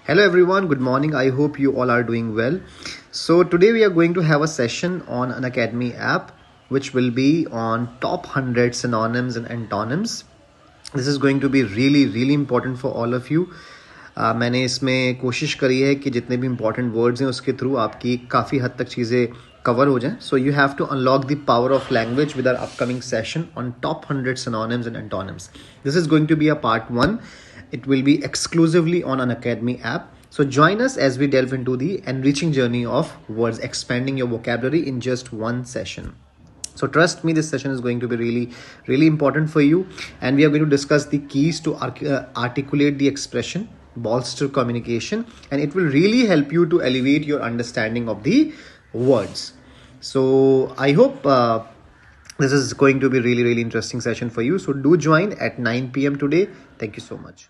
Hello everyone, good morning. I hope you all are doing well. So today we are going to have a session on an Academy app which will be on top 100 synonyms and antonyms. This is going to be really important for all of you. मैंने इसमें कोशिश करी है कि जितने भी important words हैं उसके थ्रू आपकी काफ़ी हद तक चीज़ें कवर हो जाएं. So you have to unlock the power of language with our upcoming session on top 100 synonyms and antonyms. This is going to be a part 1. It will be exclusively on an Academy app. So join us as we delve into the enriching journey of words, expanding your vocabulary in just one session. So trust me, this session is going to be really important for you. And we are going to discuss the keys to articulate the expression, bolster communication, and it will really help you to elevate your understanding of the words. So I hope this is going to be really interesting session for you. So do join at 9 p.m. today. Thank you so much.